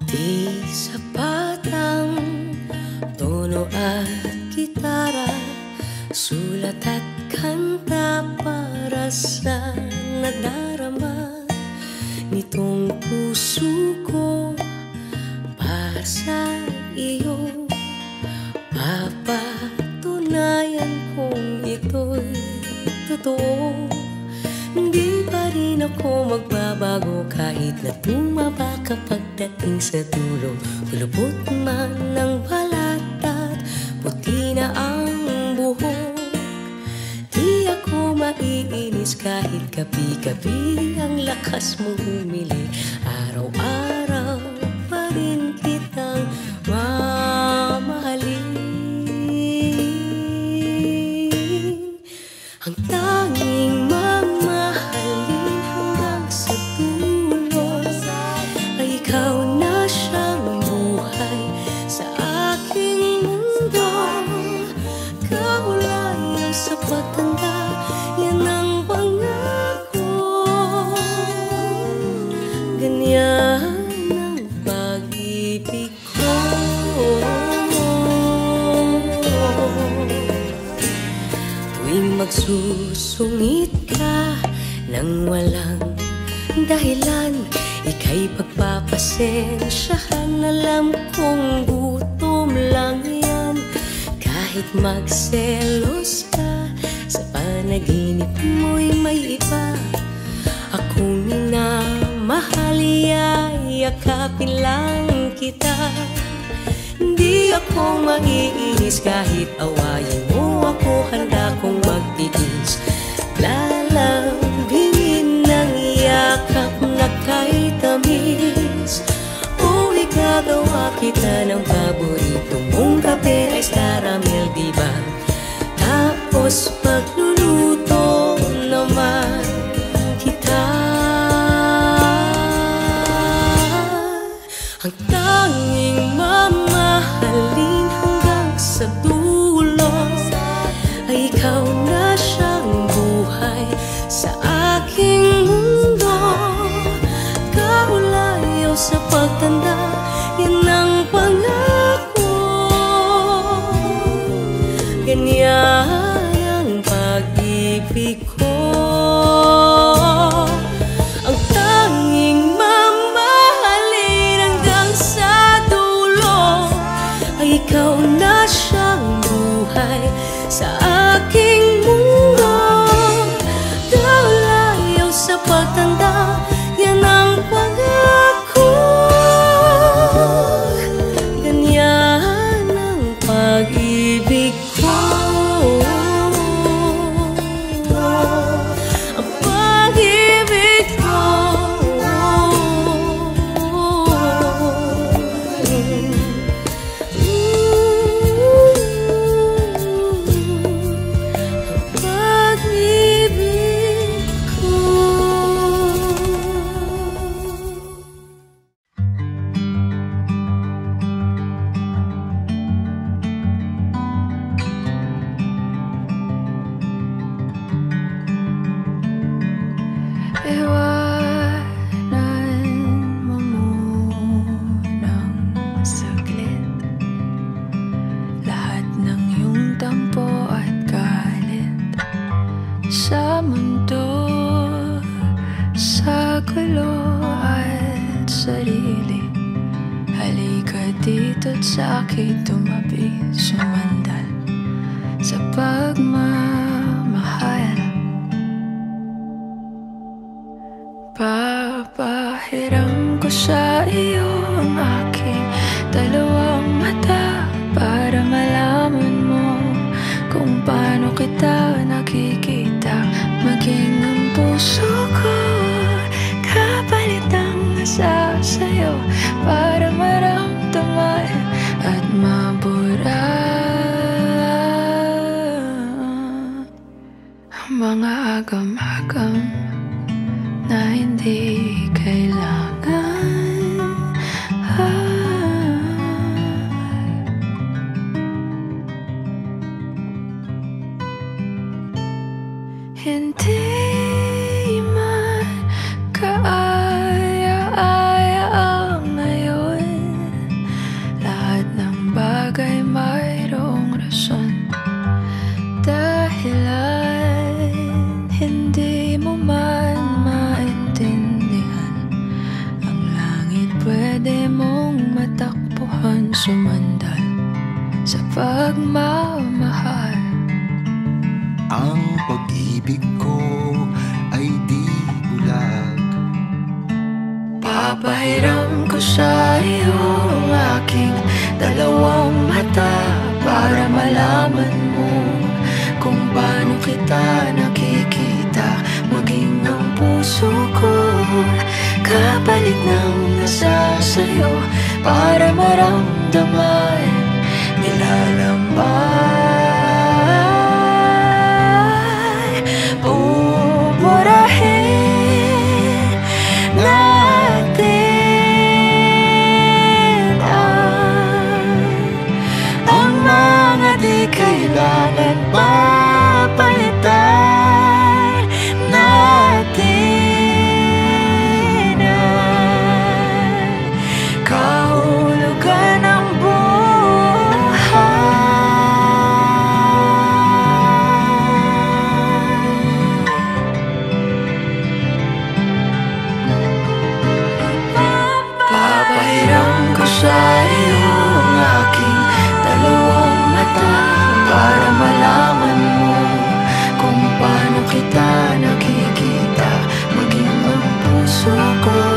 Di sapat ang tono at gitara, sulat at kanta para sa nadarama nitong puso ko para sa iyo. Papatunayan kong ito'y totoo. Hindi pa rin ako magbabago kahit na tumaba ka pagdating sa dulo. Kulubot man ng balat at puti na ang buhok. Di ako maiinis kahit gabi-gabi ang lakas mong humili. Araw-araw pa rin kitang mamahalin. Ang tanging mamahalin hanggang sa dulo ay ikaw na siyang buhay sa aking mundo. Kaulayo sa pagtanda, yan ang pangako. Ganyan ang pag-ibig ko. Tuwing magsusungit ka nang walang dahilan, ika'y pagpapasensyahan. Alam kong gutom lang yan. Kahit magselos ka, sa panaginip mo'y may iba. Akong minamahal, yakapin lang kita. Hindi ako maiinis kahit awayin mo ako. Handa kong magtiis, lalambingin ng yakap na kay tamis. O igagawa kita ng paborito mong kape, ice caramel, diba? Tapos pagluluto naman kita. Ang tanging mamahalin hanggang sa dulo ay ikaw na siyang buhay sa aking mundo. Kaulayo sa pagtanda, yan ang pangako. Ganyan ang pag-ibig ko. Ang tanging mamahalin hanggang sa dulo ay ikaw na siyang buhay sa aking mundo. Kaulayo sa pagtanda, yan ang pangako. Ganyan ang pag-ibig ko. Ang pag-ibig ko. Sa akin tumabi, sumandal sa pagmamahal. Papahiram ko sa iyo ang aking dalawang mata para malaman mo kung paano kita nakikita. Maging ang puso ko kapalit ang nasa sa'yo para maramdaman at mabura ang mga agam-agam na hindi kailangan. Hindi man kaaya-aya ang ngayon. Lahat ng bagay mayroong rason. Dahilan hindi mo man maintindihan. Ang langit pwede mong matakbuhan. Sumandal sa pagmamahal. Ang pag-ibig ko ay di bulag. Papahiram ko sa iyo ang aking dalawang mata para malaman mo kung paano kita nakikita. Maging ang puso ko kapalit ng nasa sa'yo para maramdaman nilalambay. Pupurahin natin ang mga di kailangan papalitan natin ang kahulugan ng sa iyo ang aking dalawang mata para malaman mo kung paano kita nakikita. Maging ang puso ko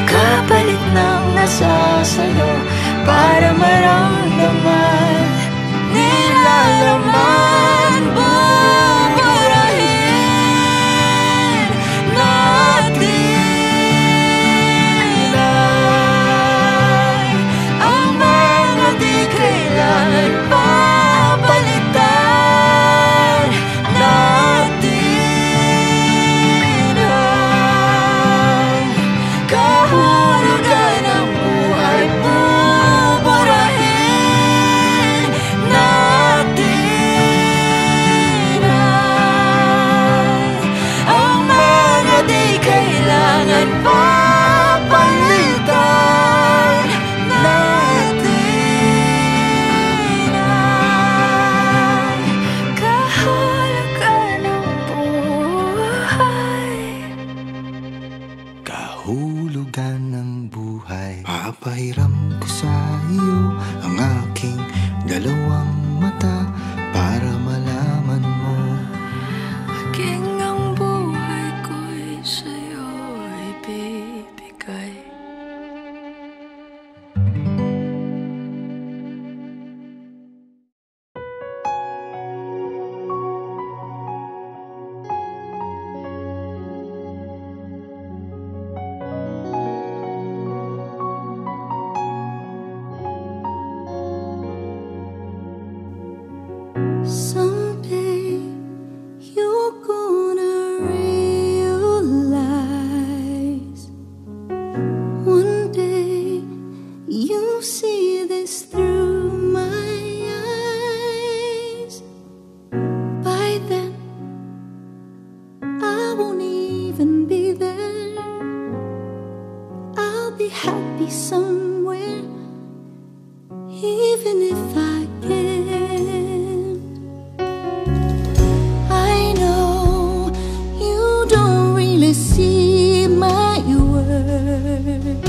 kapalit ng nasa sa'yo para maramdaman nilalaman. Buburahin natin papalitan natin ang kahulugan ng buhay. Buburahin natin ang mga di kailangan papalitan natin. Kahulugan ng buhay. Papahiram ko sa iyo ang aking dalawang mata para malaman mo. Maging ang buhay ko'y sa'yo ibibigay. Someday you're gonna realize. One day you'll see this through my eyes. By then I won't even be there. I'll be happy somewhere, even if I can't. See my worth.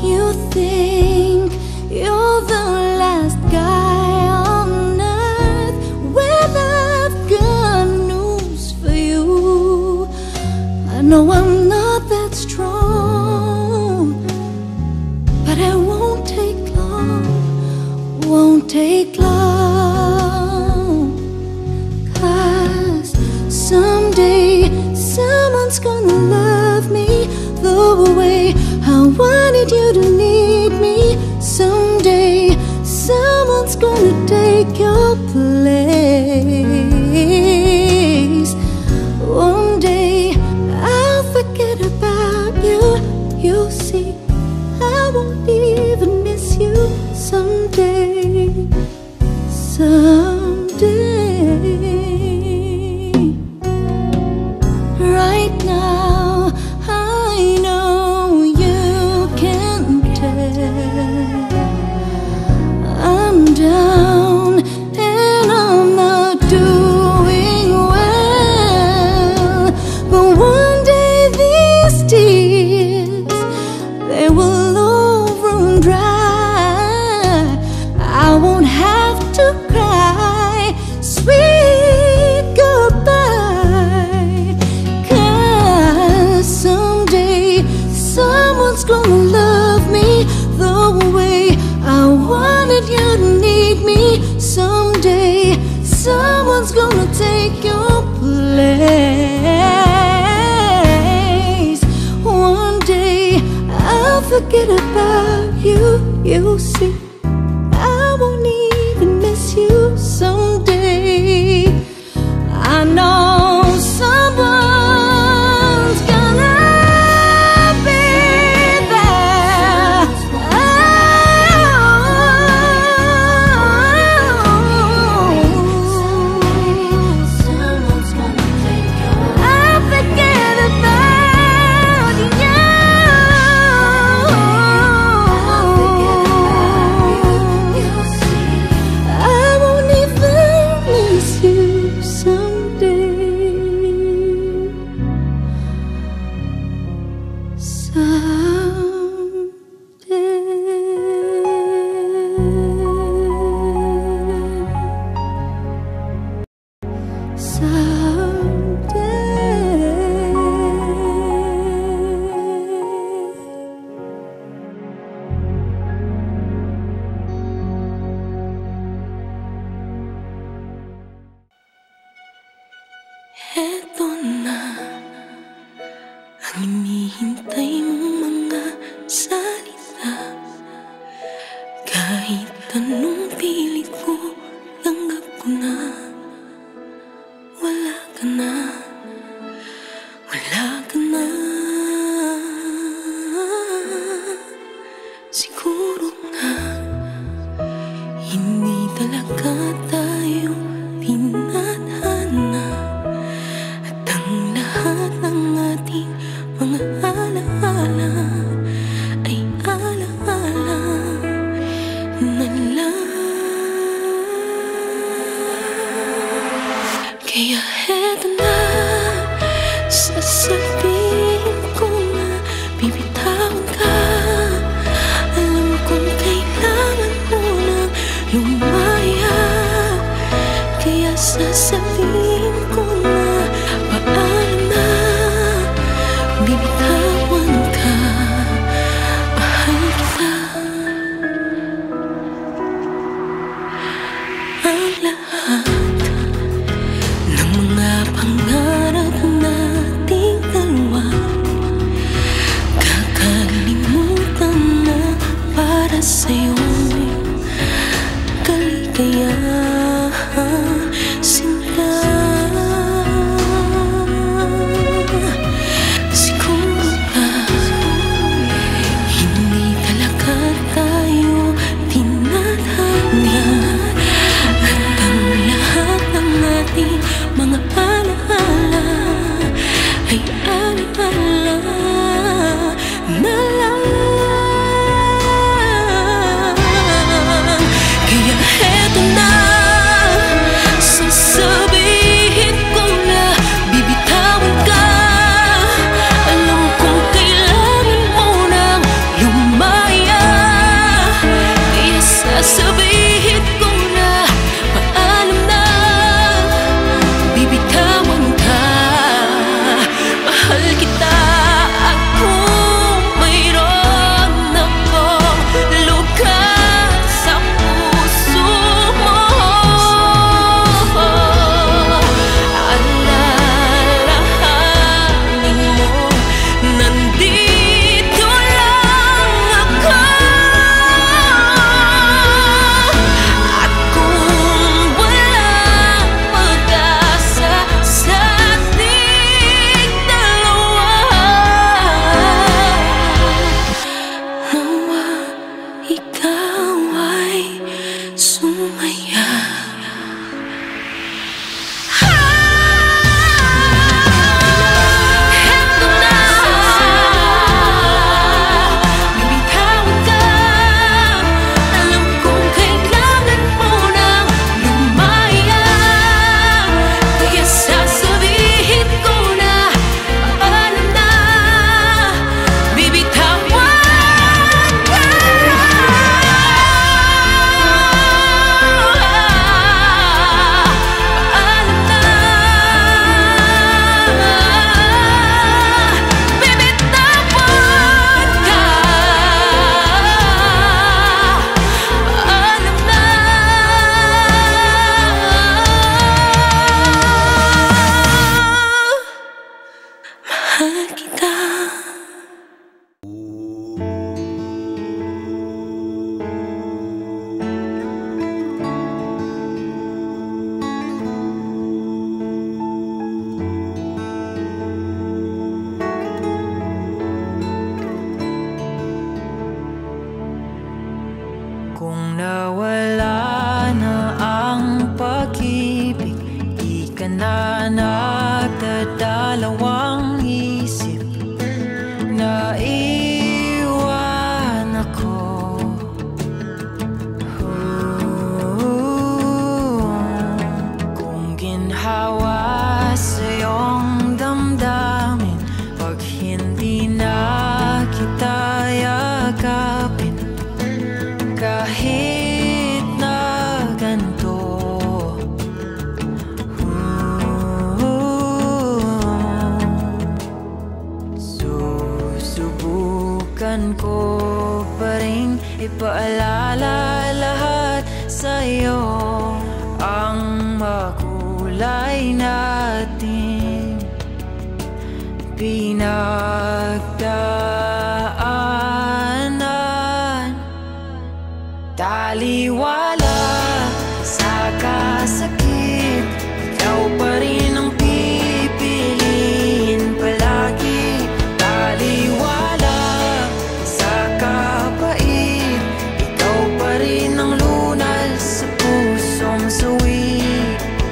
You think you're the last guy on earth. Well, I've got news for you. I know I'm not that strong, but it won't take long. Won't take long. 'Cause someday someone's gonna love me the way I wanted you to need me. Someday someone's gonna take your place. One day I'll forget about you. You'll see I won't even miss you. Someday, someday. Heto na ang hinihintay mong mga salita. Kahit anong pilit ko, tanggap ko na. Wala ka na, wala ka na. Siguro nga hindi talaga tayo tinadhana, at ang lahat ng ating mga alaala ay alaala na lang. Kaya heto na, sasabihin ko na bibitawan ka. Alam kong kailangan mo nang lumaya, kaya sasabihin ko na paalam na. Bibitawan ka, mahal kita. Ang lahat ng mga pangarap nating dalawa, kakalimutan na para sa'yo'y kaligayahan, sinta. Siguro nga hindi talaga tayo tinadhana, at ang lahat ng ating mga alaala ay alaala na lang. Kaya heto na, sasabihin ko na bibitawan ka. Alam kong kailangan mo nang lumaya, kaya sasabihin ko na paalam na. Bibitawan ka, mahal kita. At kung mayroon akong lugar sa puso mo, alalahanin mo, nandito lang ako. At kung walang pag-asa sa ating dalawa, nawa ikaw ay sumaya. Heto na, bibitawan ka. Alam kong kailangan mo nang lumaya, kaya sasabihin ko na paalam na. Bibitawan ka, paalam na. Bibitawan ka, paalam na. Mahal kita. Kung nawala na ang pag-ibig, di ka na nagdadalawang isip. Naiwan ako. Kung ginhawa sa iyong damdamin, pag hindi na kita yakapin, kahit na ganito, susubukan ko pa rin ipaalala lahat sa'yo ang makulay natin. pinagdaanan. Taliwala sa kasakit, ikaw pa rin ang pipiliin palagi. Taliwala sa kapait, ikaw pa rin ang lunas sa pusong sawi.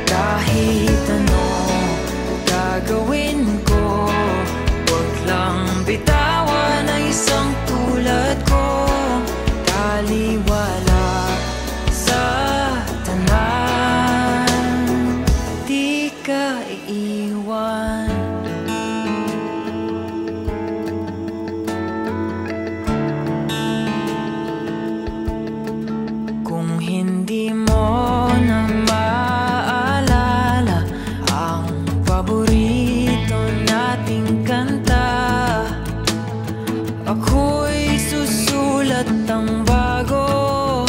Kahit ano gagawin ko, huwag lang bitawan ang isang tulad ko. Taliwala sa tanan, di ka iiwan. Kung hindi mo na maalala ang paborito nating kanta, ako'y susulat ng bago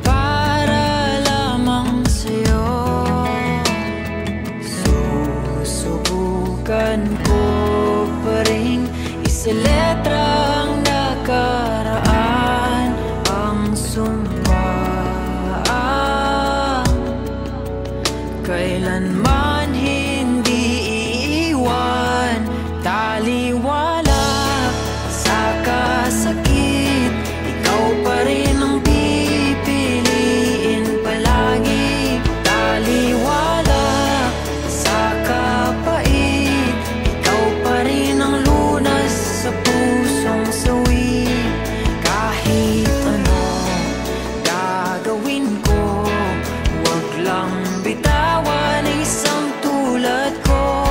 para lamang sa'yo. Susubukan ko pa rin iseletra ang nakaraan, ang sumpaan kailanman hindi iiwan. Taliwala sa kasakit, ikaw pa rin ang pipiliin palagi. Taliwala sa kapait, ikaw pa rin ang lunas sa pusong sawi. Kahit ano gagawin ko, huwag lang bitawan ang isang tulad ko.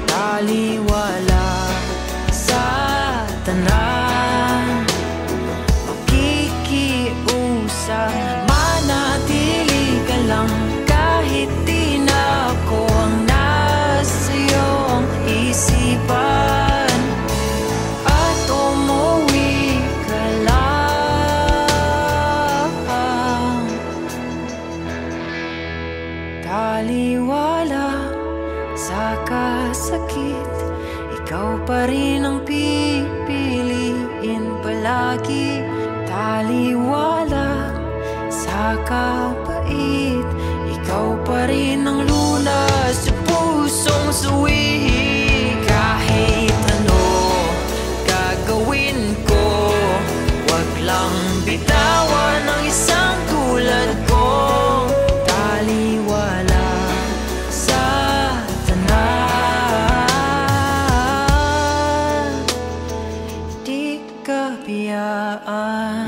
Taliwala sa tanan, makikiusap, manatili ka lang kahit di na ako ang nasa iyong isipan. At umuwi ka lang. Taliwala sa kasakit, ikaw pa rin ang pipiliin palagi. Taliwala sa kapait, ikaw pa rin ang lunas sa pusong sawi. Kahit ano gagawin ko, huwag lang bitawan ang isang tulad ko. Taliwala sa tanan, di ka biyaan.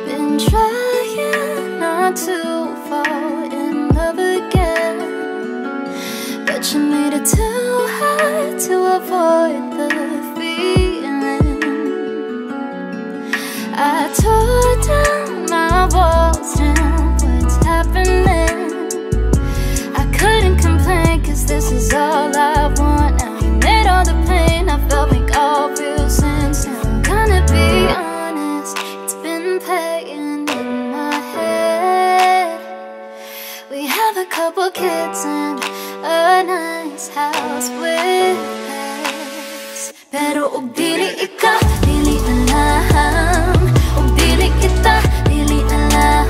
Been trying not to fall in love again, but you made it too hard to avoid the feeling. I tore down my walls and what's happening. I couldn't complain, cause this is all I want. Now you made all the pain I felt make all real sense. Now I'm gonna be honest, it's been playing in my head. We have a couple kids and a nice house with pets. Pero pili ikaw, pili na lang. Pili kita, pili na lang.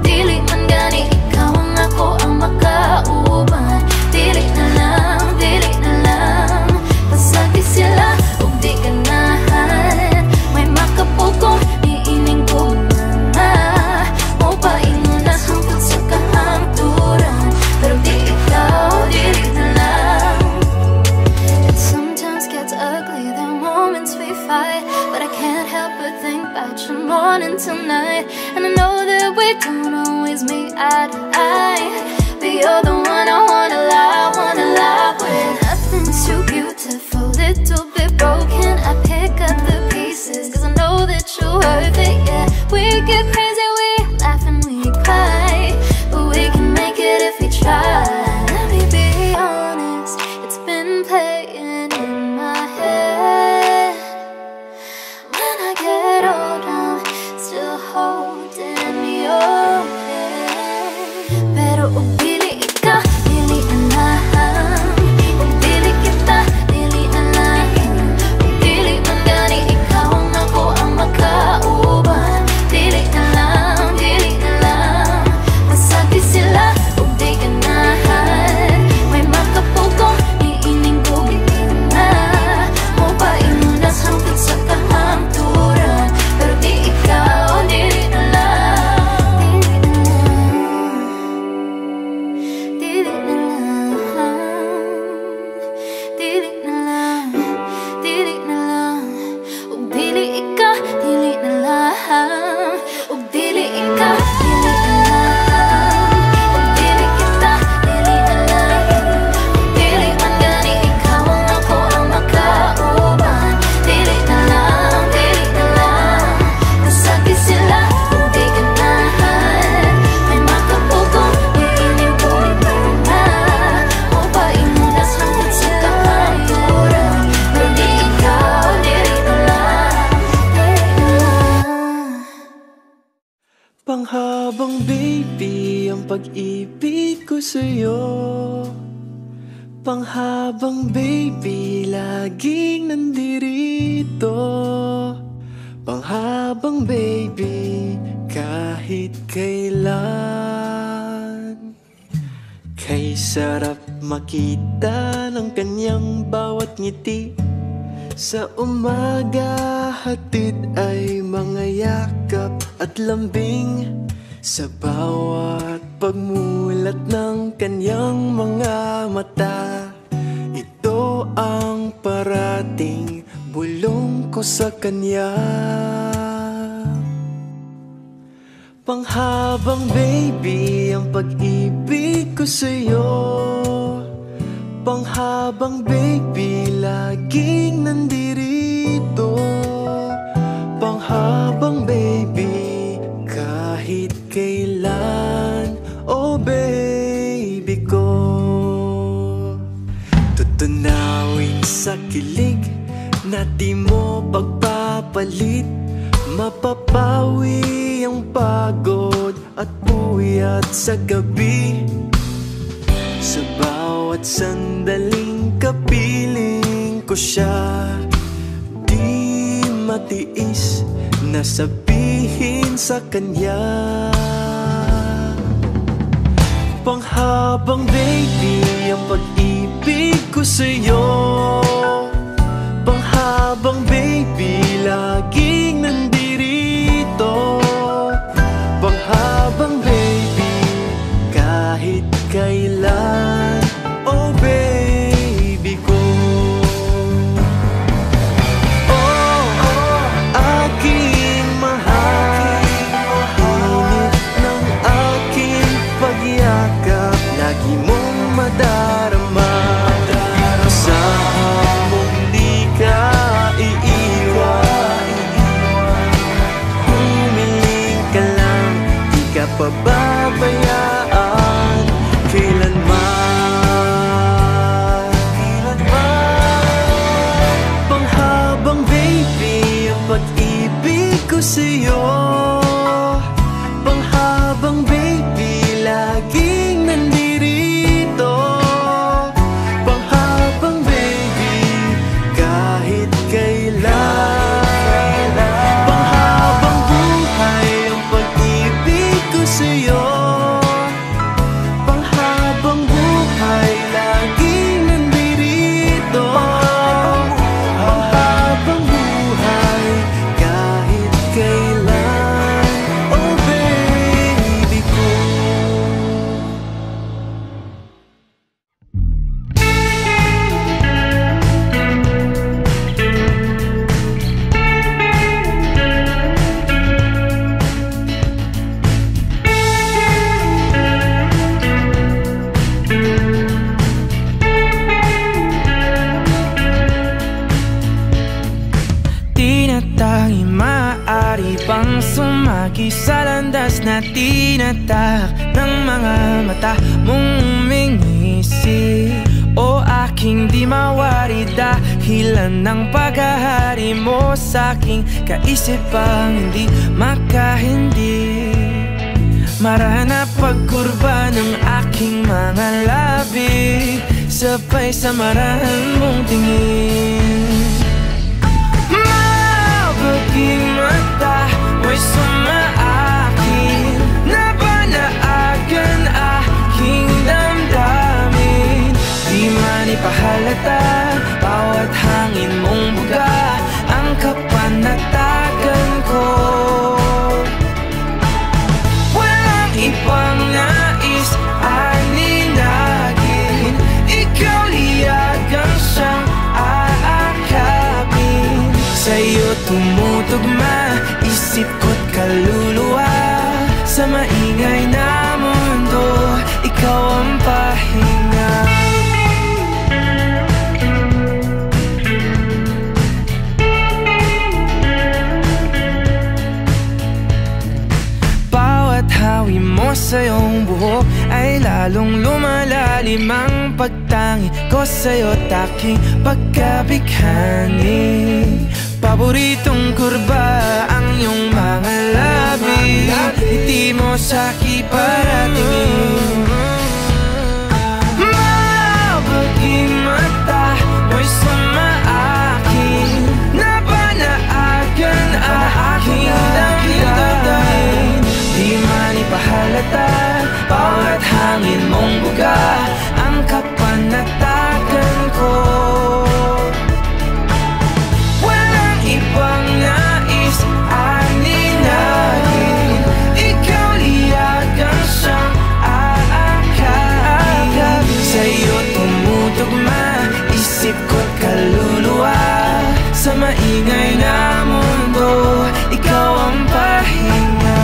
Pili man gani, ikaw ang ako ang makauban. Pili na lang, pili na lang. Pasabi sila, huwag di ganahan. May makapukong, niining ko na. Mupain mo na hangtod sa kahangturan. Pero di ikaw, pili na lang. It sometimes gets ugly, there are moments we fight, but I can't help but think about you morning till night. And I know that we don't always meet eye to eye, but you're the one I wanna lie with. Nothing's too beautiful, little bit broken. I pick up the pieces, cause I know Panghabang baby ang pag-ibig ko sa'yo. Panghabang baby laging nandirito. Panghabang baby kahit kailan. Kay sarap makita ng kanyang bawat ngiti. Sa umaga hatid ay mga yakap at lambing. Sa bawat pagmulat ng kanyang mga mata, ito ang parating bulong ko sa kanya. Panghabang baby ang pag-ibig ko sa'yo. Panghabang baby laging nandirito. Panghabang baby kahit kailan. Oh baby ko, tutunawin sa kilig na di mo pagpapalit. Mapapawi ang pagod at puyat sa gabi. Sa bawat sandaling kapiling ko siya, di matiis na sabihin sa kanya. Panghabang baby ang pag-ibig ko sa'yo. Panghabang baby laging nandirito. Panghabang baby kahit kailan. Oh baby ko, oh aking mahal. Init ng aking pagyakap lagi mong madarama. Asahan mong di ka iiwan. Humiling ka lang, di ka pababayaan kailanman. Panghabang baby ang pag-ibig ko sa'yo. Panghabang baby laging nandirito. Panghabang baby kahit kailan. Panghabang buhay ang pag-ibig ko sa'yo. Panghabang buhay laging nandirito. Panghabang buhay kahit kailan. Oh baby ko. Di na tayo maaari pang sumagi sa landas na tinatahak ng mga mata mong umingisi. O aking di mawari dahilan ng paghahari mo sa'king kaisipang hindi makahindi. Marana pagkurba ng aking mga labi, sabay sa marahan mong tingin. Mabuting mata mo'y sumaakin, nabanaagan aking damdamin. Di man ipahalata bawat hangin mong buga ang kapanatagan ko. Walang ibang nais aninagin, ikaw liyagang siyang aakapin. Sa'yo tumutugma isip ko't kaluluwa. Sa maingay na mundo, ikaw ang pahinga. Bawat hawi mo sa iyong buhok ay lalong lumalalim ang pagtangi ko sa'yo't aking pagkabighani. Paboritong kurba ang iyong mga labi, ngiti mo sa kiparatingin. Mabaging mata mo'y sama akin, napanaagan aking damdamin. Di man ipahalata, bawat hangin mong buga ang kapanatagan ko. Walang ibang nais aninagin, ikaw liyagang siyang aakain. Sa'yo tumutugma isip ko't kaluluwa, sa maingay na mundo ikaw ang pahinga.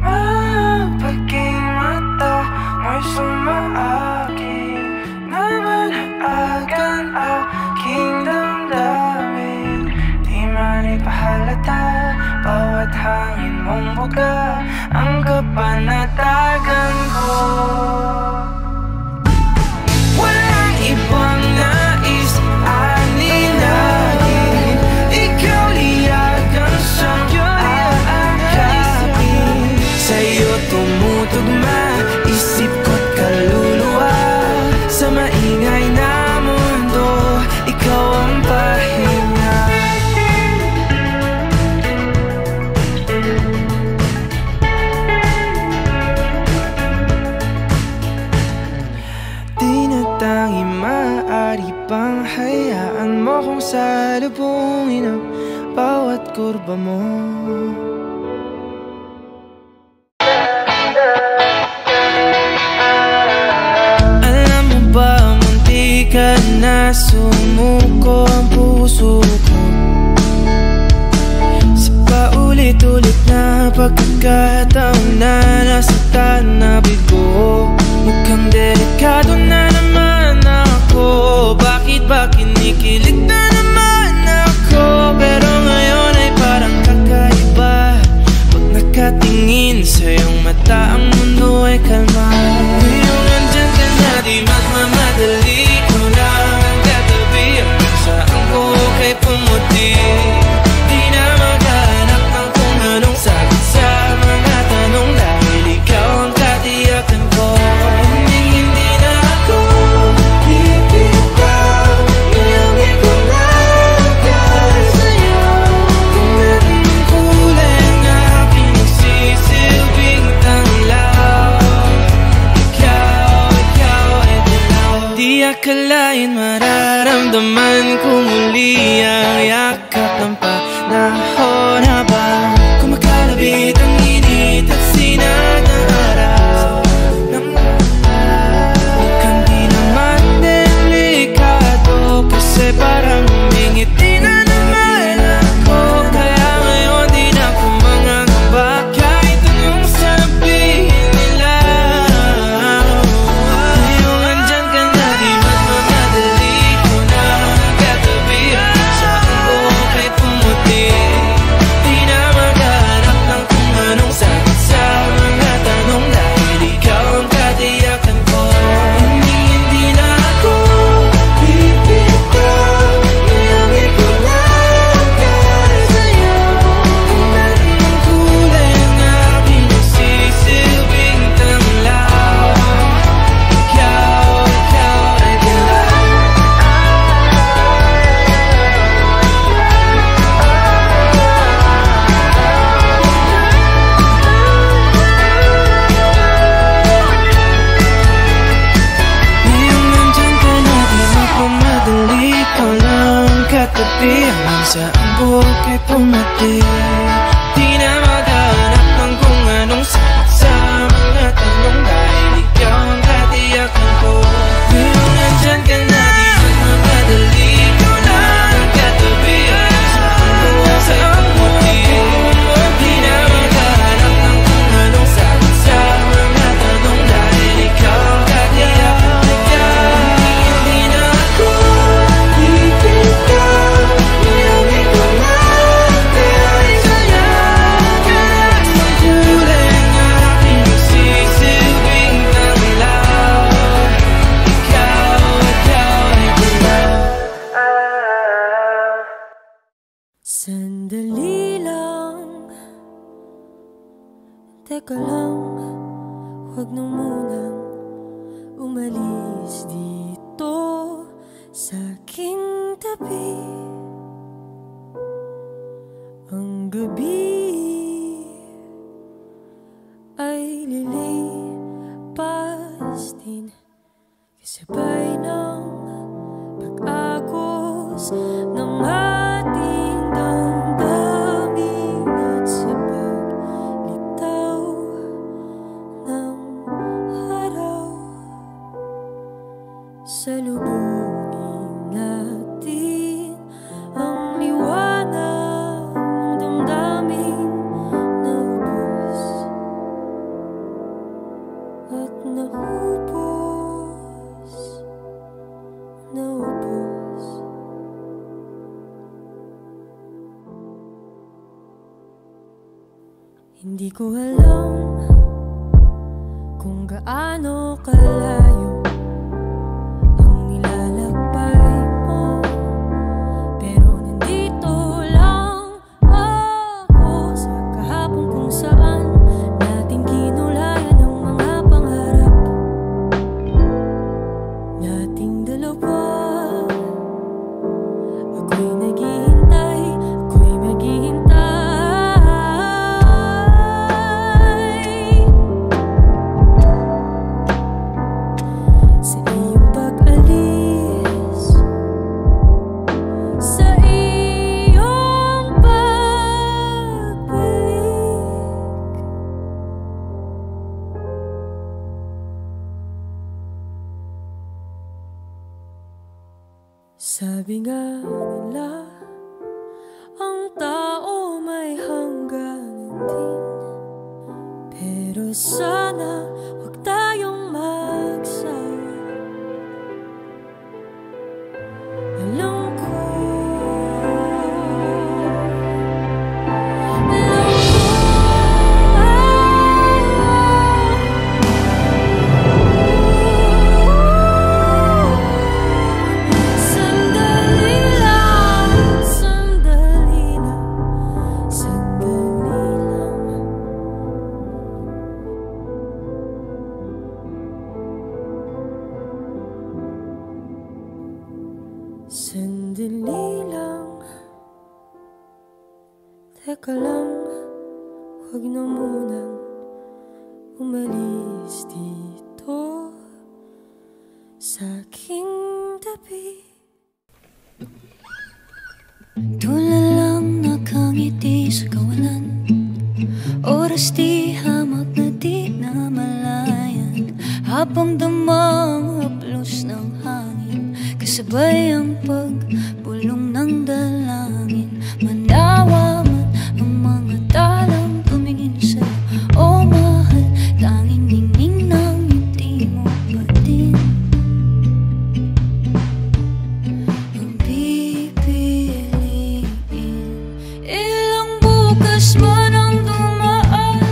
Mapaging mata mo'y sumaaking, namanaagan aking damdamin. Di man ipahalata, bawat hangin mong buga ang kapanatagan ko. Walang ibang nais aninagin, ikaw liyagang siyang aakain. Sa'yo tumutugma isip ko't kaluluwa, sa maingay na mundo ikaw ang pahinga. Di na tangi maaari pang hayaan mo kung salubungin ang bawat kurba mo. Alam mo ba, munti ka na sumuko ang puso ko, sa paulit-ulit na pagkakataon na nasaktan na bigo. Mukhang delikado na naman ako, bakit ba kinikilig na naman ako? Pero ngayon ay parang kakaiba, pag nakatingin sa iyong mata ang mundo ay kalma. Ngayong nandyan ka na, di magmamadali ko lang ang katabi, hanggang saan ko kay pumuti. Di na maghanap ng kung anong sagot sa mga tanong, dahil ikaw ang katiyakan ko. Hindi na ako bibitaw, ngayong ikaw na para sa'yo. Kung anong kulay ang aking nagsisilbing tanglaw, ikaw ay dilaw. Di akalain mararamdaman ko muli ang yakap ng panahon, habang kumakalabit ang init at sinag ng araw. Mukhang di naman delikado, kasi parang humingiti na naman ako. Kaya ngayon di na ako mangangamba, kahit anong sabihin nila. Ngayong andyan ka na, di magmamadali ko na katabi, hanggang saan ko kay pumuti. Di Teka lang, huwag na munang umalis dito sa aking tabi. Ang gabi ay lilipas din, kasabay ng pag-agos ng ating damdamin at sa paglitaw ng araw. Salubungin natin ang liwanag ng damdamin na ubos at naubos, naubos. Hindi ko alam kung gaano kalayo ang nilalakbay mo, pero nandito lang ako sa kahapon kung saan natin kinulayan ang mga pangarap nating dalawa. Ako'y naghihintay, ako'y maghihintay sa iyong pag-alis, sa iyong pagbalik. Sabi nga nila, ang tao may hangganan din, pero sana huwag tayong magsawa. Alam ko, sandali lang, sandali lang, sandali lang. Sandali lang, teka lang, huwag na munang umalis dito sa aking tabi. Tulalang nakangiti sa kawalan, oras di hamak na di namalayan, habang damang haplos ng hangin, kasabay ang pagbulong ng dalangin. Manawa man ang mga talang tumingin sa'yo, o mahal, tanging ningning ng ngiti mo pa din ang pipiliin. Ilang bukas man ang dumaan,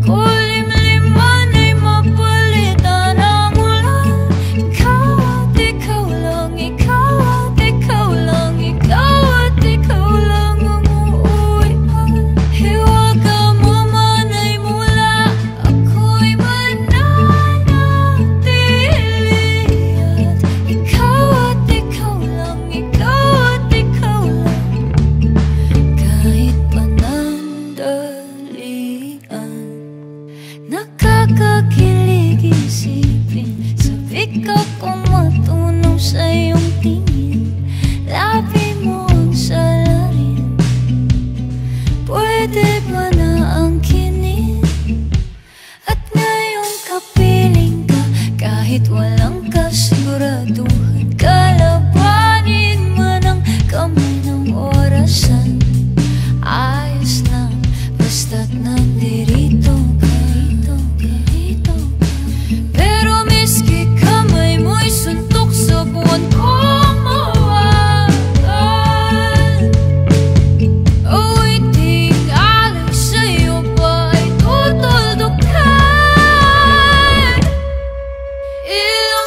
kulimlim man ay mapalitan ang ulan. Ikaw at ikaw lang, ikaw at ikaw lang, ikaw at ikaw lang ang uuwian. Hiwaga mo man ay mula, ako'y mananatili. At ikaw at ikaw lang, ikaw at ikaw lang, kahit panandalian. Nakakakilig isipin, sabik akong matunaw sa iyong tingin, labi mo ang salarin. Pwede ba na angkinin? At ngayong kapiling ka, kahit walang kasiguraduhan, kalabanin man ang kamay ng orasan. Ayos lang, basta't nandirito ka, rito ka. Pero miski kamay mo'y suntok sa buwan kong mawakan, ako'y tingaling sa'yo pa ay tutuldukan. Ilang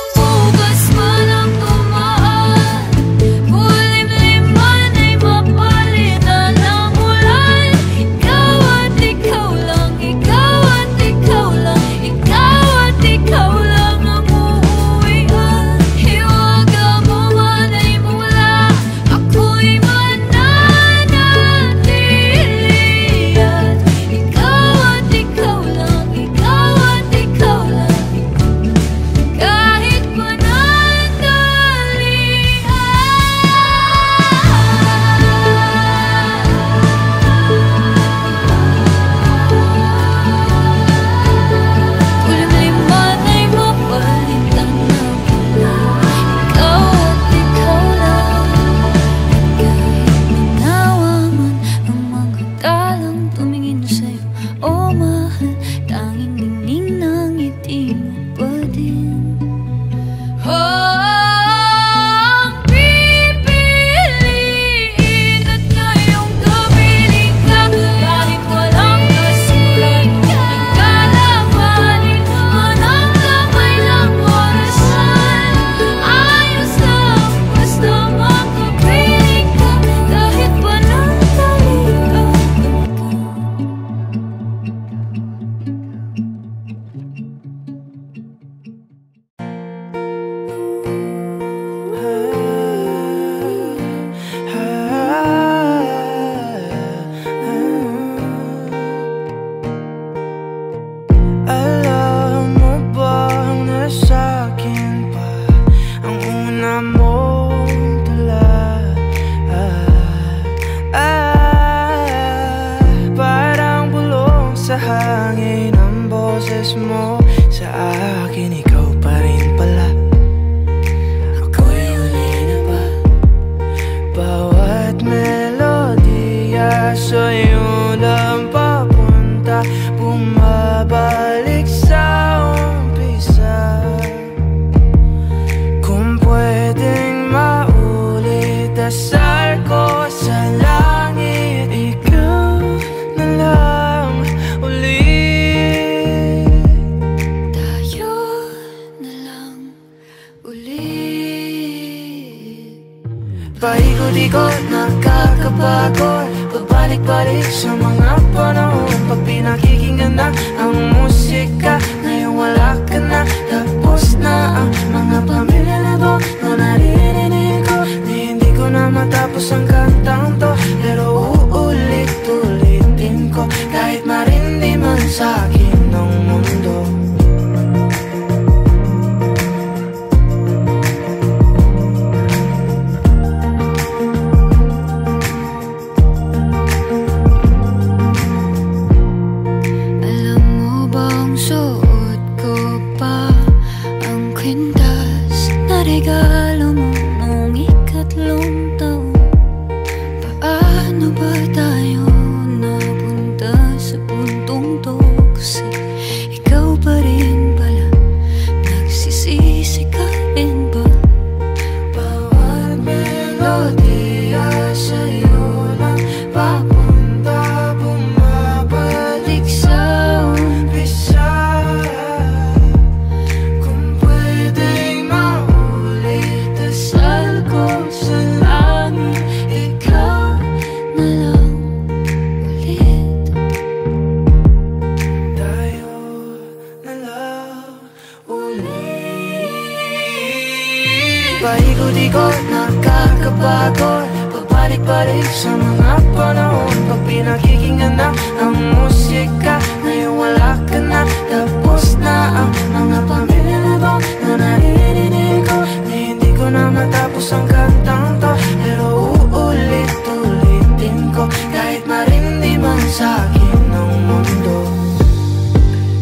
boses mo sa akin, ikaw pa rin pala. Ako'y huli na ba? Bawat melodiya sa'yo lang papunta, bumabalik sa umpisa. Kung pwedeng maulit, dasal ko sa langit, ikaw na lang ulit. Tayo na lang ulit. Paikot-ikot, nakakapagod, pabalik-balik sa mga panahon. Pag pinakikinggan na ang musika, ngayon wala ka na. Tapos na ang mga pamilya na to na naririnig ko. Hindi ko na matapos ang kantang to, pero uulit-ulitin ko kahit marindi man sa akin ng mundo. Alam mo bang suot ko pa ang kwintas na regalo mo noong ikatlong taon? Paano ba tayo napunta sa puntong to? Kasi ikaw pa rin pala, nagsisisi ka rin ba? Bawat melodiya sa'yo lang papunta, bumabalik sa umpisa. Kung pwedeng maulit, dasal ko sa langit, ikaw Na lang ulit. tayo na lang ulit. Paikot-ikot, nakakapagod, pabalik-balik sa mga panahon. Pag pinakikinggan na ang musika, ngayon wala ka na. Tapos na ang mga pamilya na to na naririnig ko. Hindi ko na matapos ang kantang to, pero uulit-ulitin ko kahit marindi man sa akin ng mundo.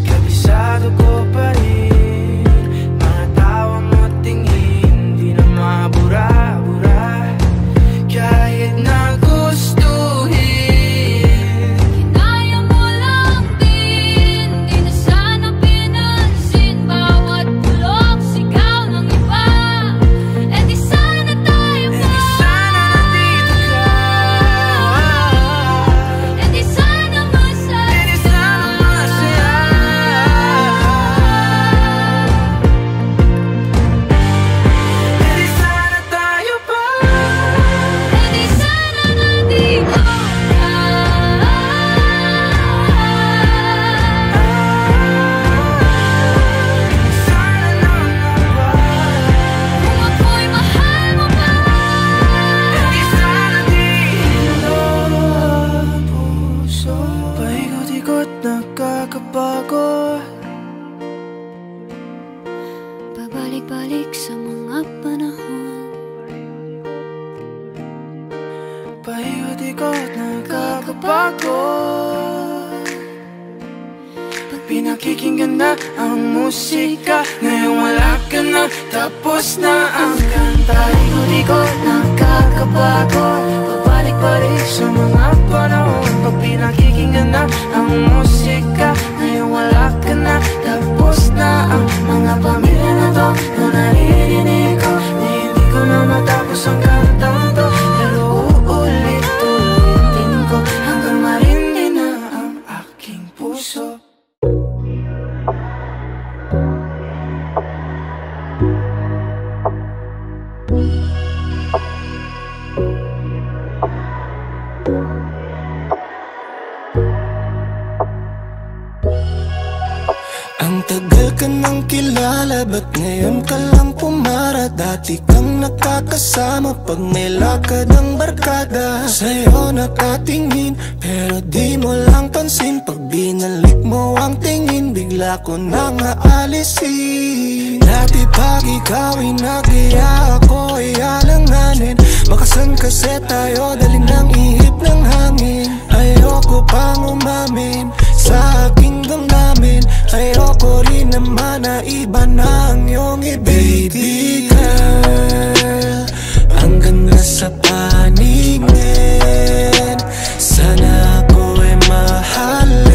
Kabisado ko pa rin mga tawa mo tingin, di na mabura-bura kahit na gustuhin. Hinaya mo lang din, di na sana pinansin bawat bulok sigaw ng iba. E di sana tayo pa, Sana nandito ka, e di sana masaya. di sana masaya. Di sana tayo pa, E di sana nandito ka. sana lang naman. Kung ako'y mahal mo pa, Di sana dito ang puso. Paikot-ikot, nakakapagod. pabalik-balik sa mga panahon. Paikot-ikot, nakakapagod. Pag pinakikinggan na ang musika, ngayon wala ka na. Tapos na ang kanta. Paikot-ikot, nakakapagod, pabalik-balik sa mga panahon. Pag pinakikinggan na ang musika, ngayon wala ka na. Tapos na ang mga pamilya na to na naririnig ko. Hindi ko na matapos ang kantang to, pero uulit-ulitin ko hanggang marindi na ang aking puso. Ang tagal ka nang kilala, ba't ngayon ka lang pumara? Dati kang nakakasama pag may lakad ang barkada. Sa'yo nakatingin, pero di mo lang pansin. Pag binalik mo ang tingin, bigla ko nang aalisin. Dati pag ikaw ay nagyaya, ako ay alanganin. Makasan kasi tayo, dali ng ihip ng hangin. Ayoko pang umamin sa aking damdamin. Ayoko na iba na ang iyong ibig. Baby girl, ang ganda sa paningin. Sana ako ay mahalin,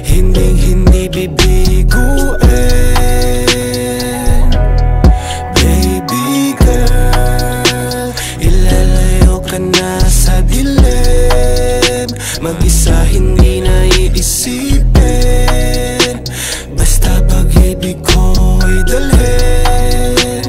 hindi bibiguin. Baby girl, ilalayo ka na sa dilim. Mag-isa hindi na iisipin, basta pag-ibig ko ay dalhin.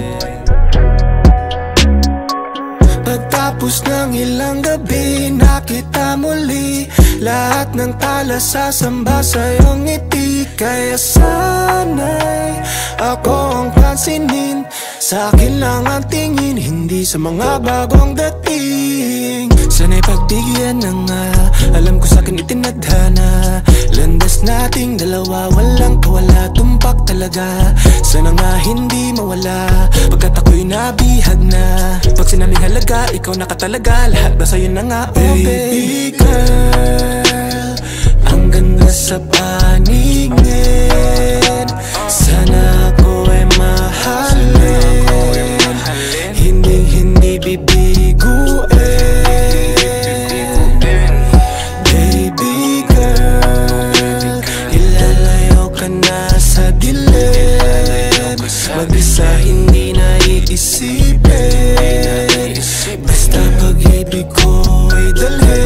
Pagtapos ng ilang gabi, nakita muli lahat ng tala sasamba sa iyong ngiti. Kaya sana'y ako ang pansinin, sa akin lang ang tingin, hindi sa mga bagong dating. Sana'y pagbigyan na nga, alam ko sa'kin itinadhana. Landas nating dalawa, walang kawala, tumpak talaga. Sana nga hindi mawala, pagkat ako'y nabihag na. Pag sinabing halaga, ikaw na ka talaga, lahat ba sa'yo na nga, oh baby girl. Ang ganda sa paningin, sana ako ay mahalin, hindi bibiguin. Baby girl, ilalayo ka na sa dilim. Mag-isa hindi na iisipin, basta pag-ibig ko ay dalhin.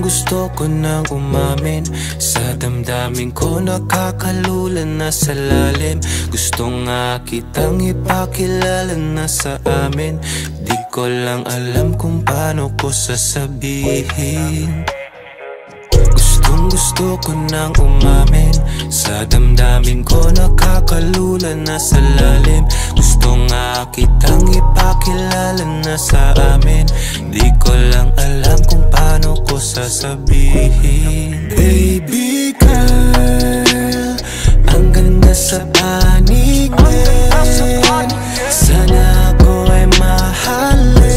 Gusto ko nang umamin sa damdamin ko, nakakalulan na sa lalim. Gusto nga kitang ipakilala na sa amin, di ko lang alam kung paano ko sasabihin. Gusto ko nang umamin sa damdamin ko, nakakalulan na sa lalim. Gusto nga kitang ipakilala na sa amin, di ko lang alam kung paano ko sasabihin. Baby girl, ang ganda sa paningin, sana ako ay mahalin,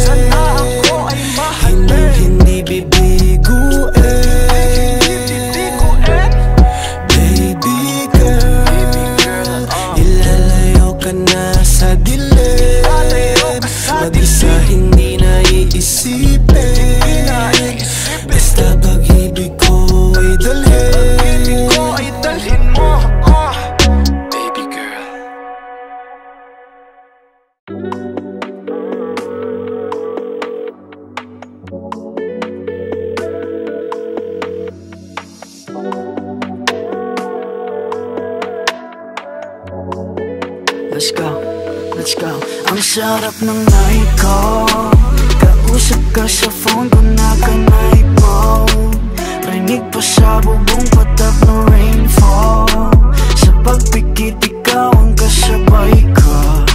hindi bibiguin. Sa dilim, mag-isa hindi na iisipin, basta pag-ibig ko ay dalhin. Baby girl. Let's go. Ang sarap ng night ko, kausap ka sa phone ko na ka-night mode. Rinig pa sa bubong patap ng rainfall. Sa pagpikit ikaw ang kasabay ko.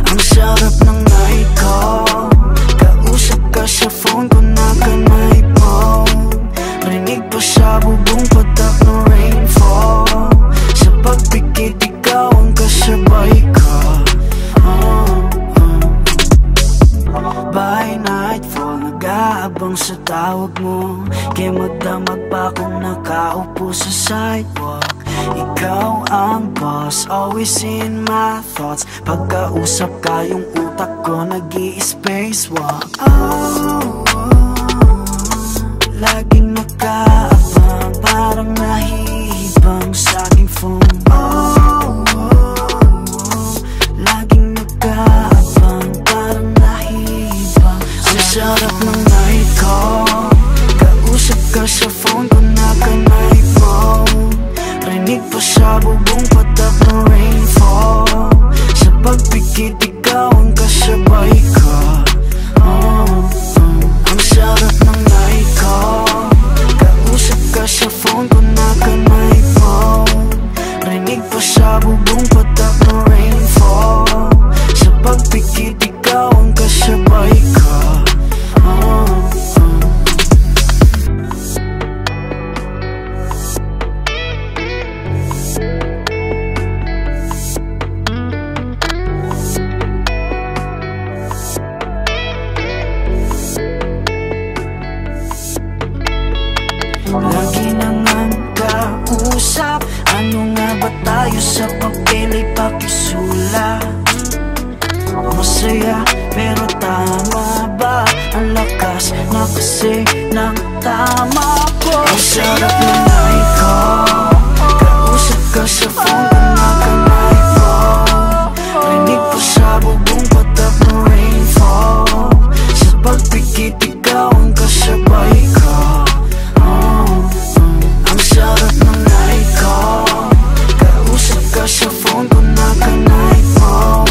Ang sarap ng night ko, kausap ka sa phone ko na ka-night mode. Rinig pa sa bubong patap ng rainfall. Sa pagpikit ikaw ang kasabay ko. By nightfall, nag-aabang sa tawag mo. Kaya magdamag pa kung nakaupo sa sidewalk. Ikaw ang boss, always in my thoughts. Pagkausap ka, yung utak ko nag-i-spacewalk. Laging nakaabang, parang nahihibang sa aking phone. Laging nakaabang, parang nahihibang. Ang sarap ng night ko, kausap ka sa phone ko na ka-night mode. Rinig pa sa bubong patap ng rainfall. Sa pagpikit ikaw ang kasabay ko. lagi nang ang kausap. Ano nga ba tayo sa papel ay pakisulat? Masaya pero tama ba? Ang lakas na kasi ng tama ko. Ang sarap na night ko, kausap ka sa phone ko na kamay mo. Rinig pa sa bubong patak na rainfall. Sa pagpikit ikaw ang kasabay ko. Ang sarap na night ko, kausap ka sa phone ko na kamay mo.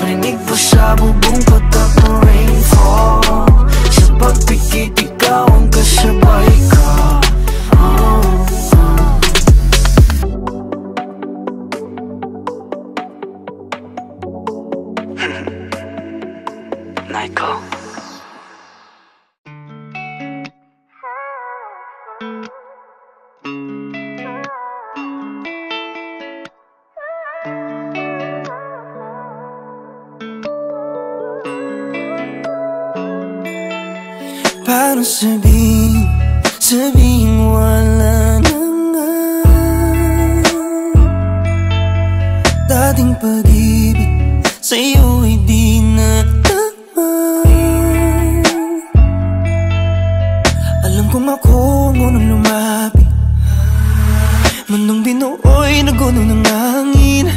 Rinig pa sa bubong patak na rainfall. Sa pagpikit ikaw ang kasabay ko. Nico. Paano sabihin wala na nga dating pag-ibig sa'yo ay di na tama. Alam kong ako ngunong lumapit, mundong binuoy na guno ng hangin.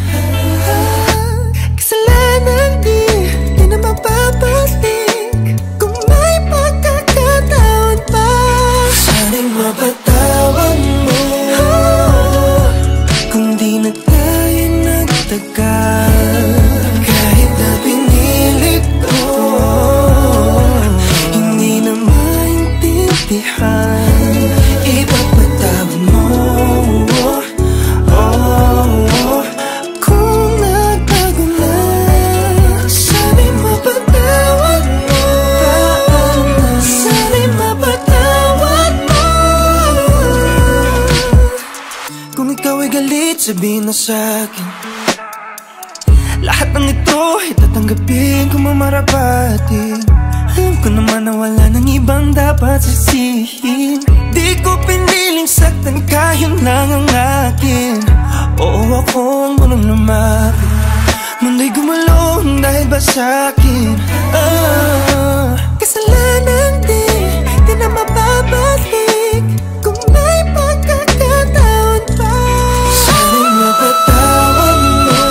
Kasalanan di na mapapalik. Mapatawad mo kung di na tayo nagtagal. Kahit na pinilit ko, hindi na maintindihan. Ipapatawad mo, kung nagbago na. Sabi mapatawad mo, sabi mapatawad mo. Kung ikaw ay galit, sabihin mo sa'kin. Lahat ng ito ay tatanggapin kung mamarapatin. Alam ko naman na wala nang ibang dapat sisihin. Di ko piniling saktan ka, yun lang ang akin. Oo, ako ang munong lumapit. Mundo'y gumulong dahil ba sa'kin? Kasalanan di na mababalik. Kung may pagkakataon pa, sana'y mapatawad mo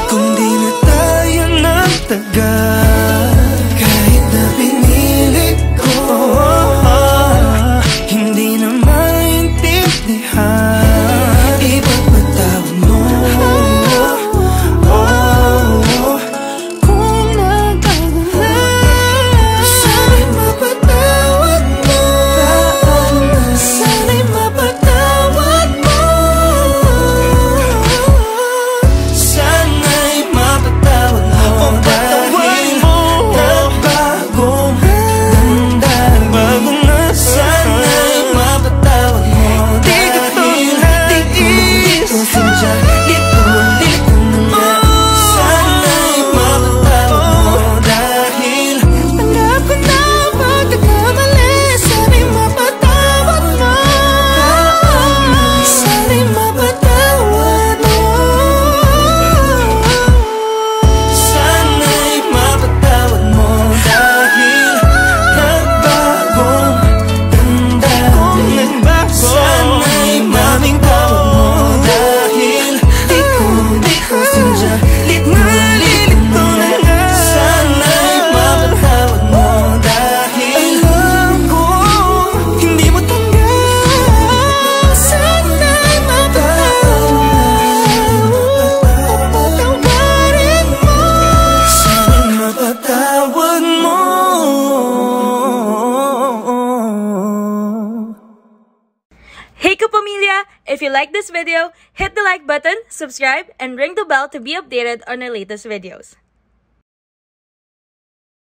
kung di na tayo nagtagal. Kahit na pinilit ko, hindi na maintindihan. Ipagpatawad mo kung nagbago na. Sana'y mapatawad mo, sana'y mapatawad mo, sana'y mapatawad mo. Dahil nagbagong damdamin bago na. Sana'y mapatawad mo dahil di ko sinadya. Lito na nga. Sana'y mapatawad mo dahil tanggap ko na ang pagkakamali. Sana'y mapatawad mo, sana'y mapatawad mo, sana'y mapatawad mo dahil nagbagong damdamin. Sana'y maming tawad mo dahil di ko sinadya. Lito na nga. Sana'y mapatawad mo dahil alam ko hindi mo tanggap. Sana'y mapatawad mo, patawarin mo. Sana'y mapatawad mo. Hey Kapamilya! If you like this video, hit the like button, subscribe, and ring the bell to be updated on our latest videos.